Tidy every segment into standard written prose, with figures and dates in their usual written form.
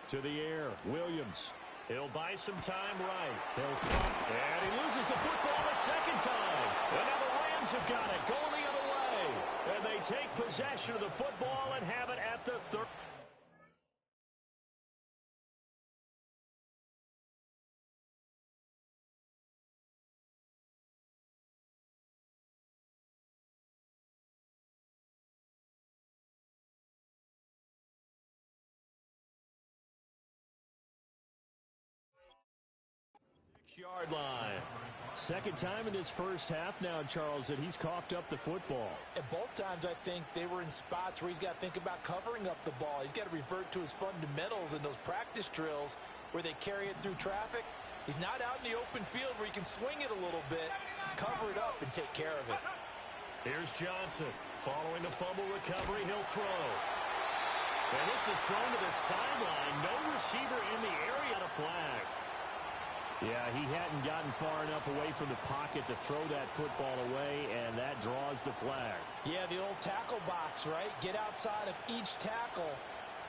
To the air, Williams. He'll buy some time right. And he loses the football the second time. And now the Rams have got it, going the other way. And they take possession of the football and have it at the 30. Yard line. Second time in this first half now, Charles, that he's coughed up the football. And both times I think they were in spots where he's got to think about covering up the ball. He's got to revert to his fundamentals in those practice drills where they carry it through traffic. He's not out in the open field where he can swing it a little bit, cover it up, and take care of it. Here's Johnson. Following the fumble recovery, he'll throw. And this is thrown to the sideline. No receiver in the area. A flag. Yeah, he hadn't gotten far enough away from the pocket to throw that football away, and that draws the flag. Yeah, the old tackle box, right? Get outside of each tackle,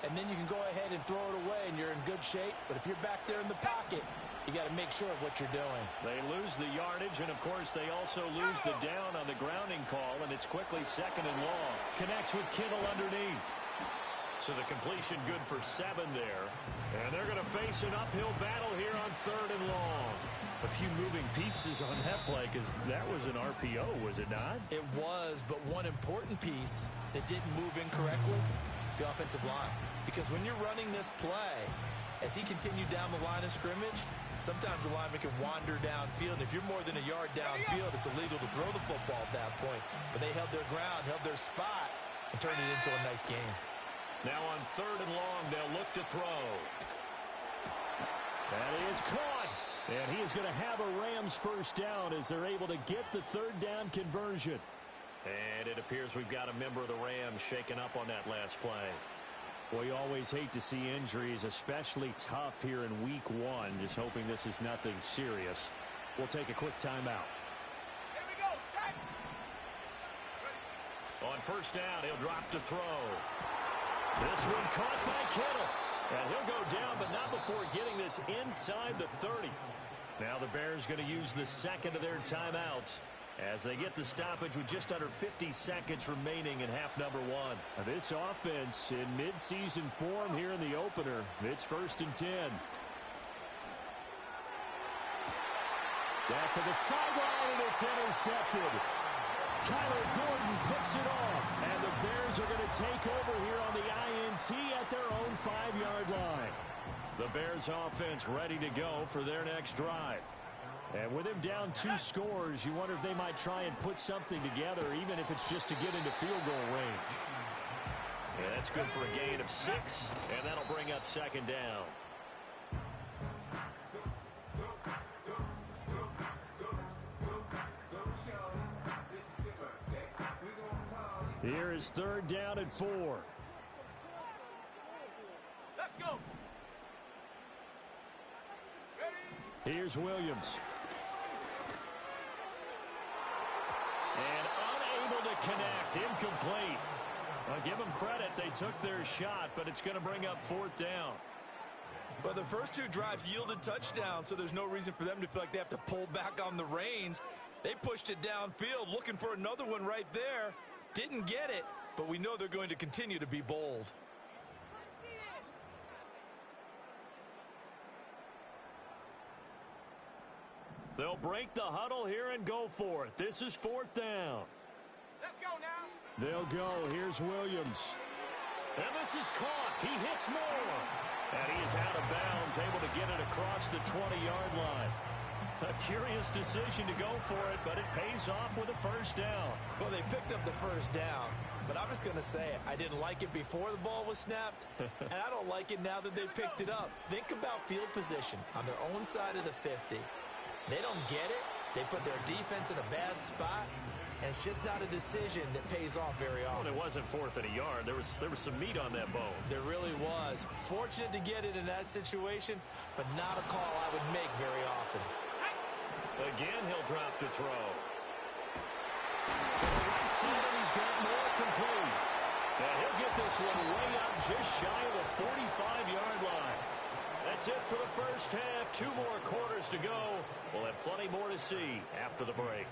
and then you can go ahead and throw it away, and you're in good shape. But if you're back there in the pocket, you got to make sure of what you're doing. They lose the yardage, and, of course, they also lose the down on the grounding call, and it's quickly 2nd and long. Connects with Kittle underneath. So the completion good for 7 there. And they're going to face an uphill battle here on 3rd and long. A few moving pieces on that play because that was an RPO, was it not? It was, but one important piece that didn't move incorrectly, the offensive line. Because when you're running this play, as he continued down the line of scrimmage, sometimes the lineman can wander downfield. And if you're more than a yard downfield, it's illegal to throw the football at that point. But they held their ground, held their spot, and turned it into a nice game. Now on 3rd and long, they'll look to throw. That is caught. And he is going to have a Rams first down as they're able to get the 3rd down conversion. And it appears we've got a member of the Rams shaken up on that last play. Well, you always hate to see injuries, especially tough here in week 1. Just hoping this is nothing serious. We'll take a quick timeout. Here we go, set. On first down, he'll drop to throw. This one caught by Kittle. And he'll go down, but not before getting this inside the 30. Now the Bears going to use the second of their timeouts as they get the stoppage with just under 50 seconds remaining in half number 1. Now this offense in midseason form here in the opener. It's 1st and 10. Back to the sideline, and it's intercepted. Kyler Gordon picks it off, and the Bears are going to take over here on the INT at their own 5-yard line. The Bears offense ready to go for their next drive. And with him down 2 scores, you wonder if they might try and put something together, even if it's just to get into field goal range. Yeah, that's good for a gain of 6, and that'll bring up 2nd down. Here is 3rd down and 4. Let's go. Here's Williams. And unable to connect. Incomplete. I'll give them credit. They took their shot, but it's going to bring up 4th down. But the first 2 drives yielded touchdowns, so there's no reason for them to feel like they have to pull back on the reins. They pushed it downfield, looking for another one right there. Didn't get it, but we know they're going to continue to be bold. They'll break the huddle here and go for it. This is 4th down. Let's go now. They'll go. Here's Williams. And this is caught. He hits more. And he is out of bounds, able to get it across the 20-yard line. A curious decision to go for it, but it pays off with a first down. Well, they picked up the first down, but I'm just going to say it. I didn't like it before the ball was snapped, and I don't like it now that they picked it up. Think about field position on their own side of the 50. They don't get it. They put their defense in a bad spot, and it's just not a decision that pays off very often. Well, it wasn't 4th and a yard. There was some meat on that bone. There really was. Fortunate to get it in that situation, but not a call I would make very often. Again, he'll drop to throw. To the right side, and he's got more complete. And he'll get this one way up just shy of the 45-yard line. That's it for the first half. 2 more quarters to go. We'll have plenty more to see after the break.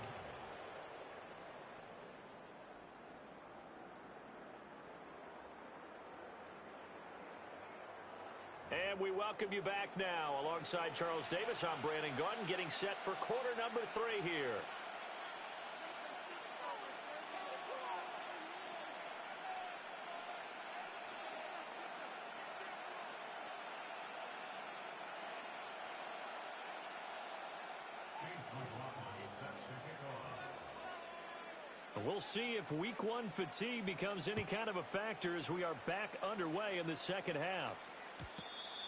And we welcome you back now. Alongside Charles Davis, I'm Brandon Gunn, getting set for quarter number 3 here. We'll see if week 1 fatigue becomes any kind of a factor as we are back underway in the second half.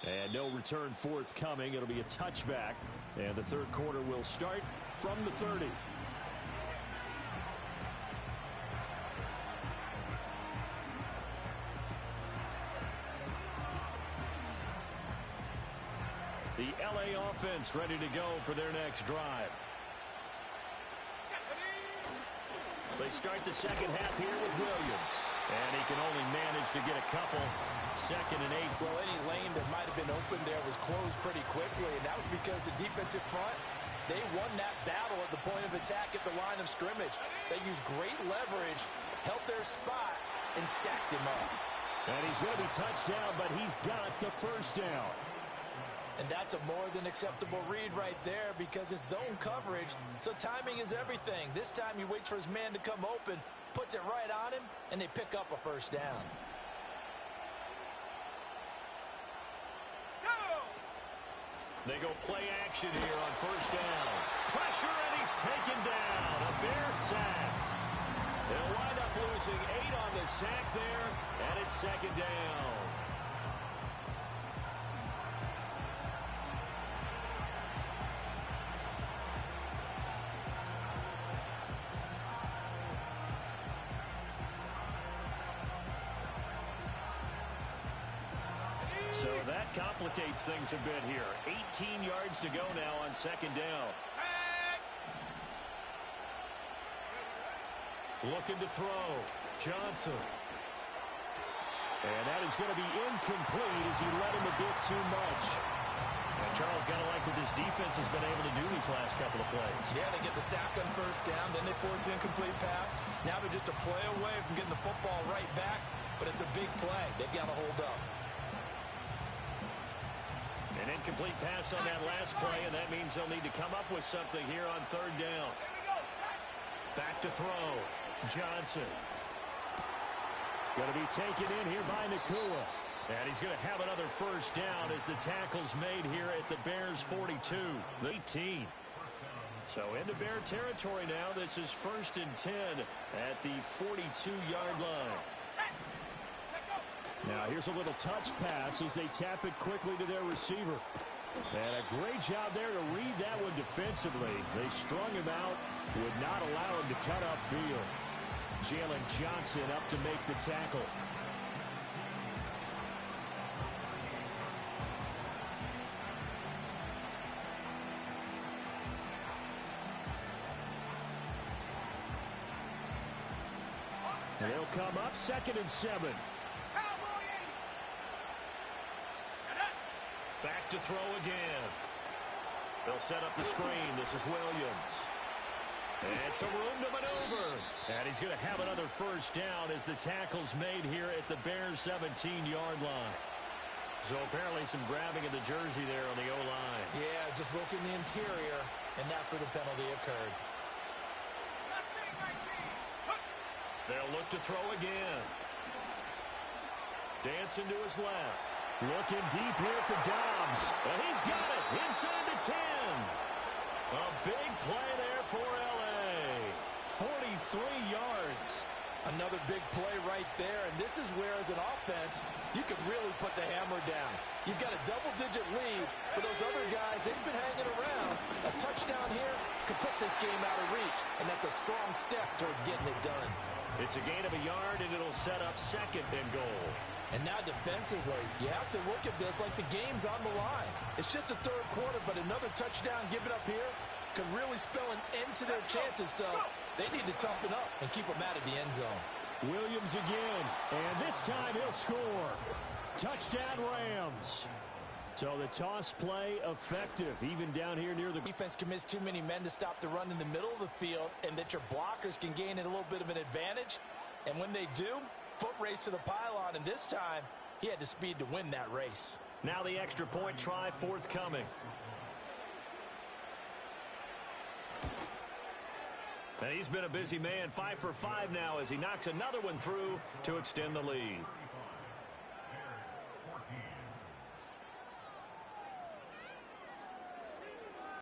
And no return forthcoming. It'll be a touchback. And the third quarter will start from the 30. The LA offense ready to go for their next drive. They start the second half here with Williams. And he can only manage to get a couple. 2nd and 8. Well, any lane that might have been open there was closed pretty quickly, and that was because the defensive front, they won that battle at the point of attack at the line of scrimmage. They used great leverage, held their spot, and stacked him up. And he's going to be touched down, but he's got the first down. And that's a more than acceptable read right there because it's zone coverage, so timing is everything. This time he waits for his man to come open, puts it right on him, and they pick up a first down. They go play action here on first down. Pressure, and he's taken down. A Bear sack. They'll wind up losing 8 on the sack there, and it's 2nd down. So that complicates things a bit here. 18 yards to go now on 2nd down. Looking to throw. Johnson. And that is going to be incomplete as he led him a bit too much. And Charles got to like what this defense has been able to do these last couple of plays. Yeah, they get the sack on first down, then they force the incomplete pass. Now they're just a play away from getting the football right back, but it's a big play. They've got to hold up. An incomplete pass on that last play, and that means they'll need to come up with something here on 3rd down. Back to throw. Johnson. Going to be taken in here by Nakua. And he's going to have another first down as the tackle's made here at the Bears' 42. 18. So into Bear territory now. This is 1st and 10 at the 42-yard line. Now here's a little touch pass as they tap it quickly to their receiver. And a great job there to read that one defensively. They strung him out, would not allow him to cut upfield. Jalen Johnson up to make the tackle. And they'll come up 2nd and 7. Back to throw again. They'll set up the screen. This is Williams. And some room to maneuver. And he's going to have another first down as the tackle's made here at the Bears' 17-yard line. So apparently some grabbing of the jersey there on the O-line. Yeah, just look in the interior, and that's where the penalty occurred. They'll look to throw again. Dancing to his left. Looking deep here for Dobbs. And he's got it inside the 10. A big play there for L.A. 43 yards. Another big play right there, and this is where, as an offense, you could really put the hammer down. You've got a double-digit lead, but those other guys, they've been hanging around. A touchdown here could put this game out of reach, and that's a strong step towards getting it done. It's a gain of a yard, and it'll set up 2nd and goal. And now defensively, you have to look at this like the game's on the line. It's just the third quarter, but another touchdown given up here could really spell an end to their chances, so they need to toughen up and keep them out of the end zone. Williams again, and this time he'll score. Touchdown, Rams. So the toss play effective, even down here near the defense commits too many men to stop the run in the middle of the field, and that your blockers can gain a little bit of an advantage. And when they do, foot race to the pylon, and this time he had the speed to win that race. Now the extra point try forthcoming. And he's been a busy man, 5 for 5 now as he knocks another one through to extend the lead.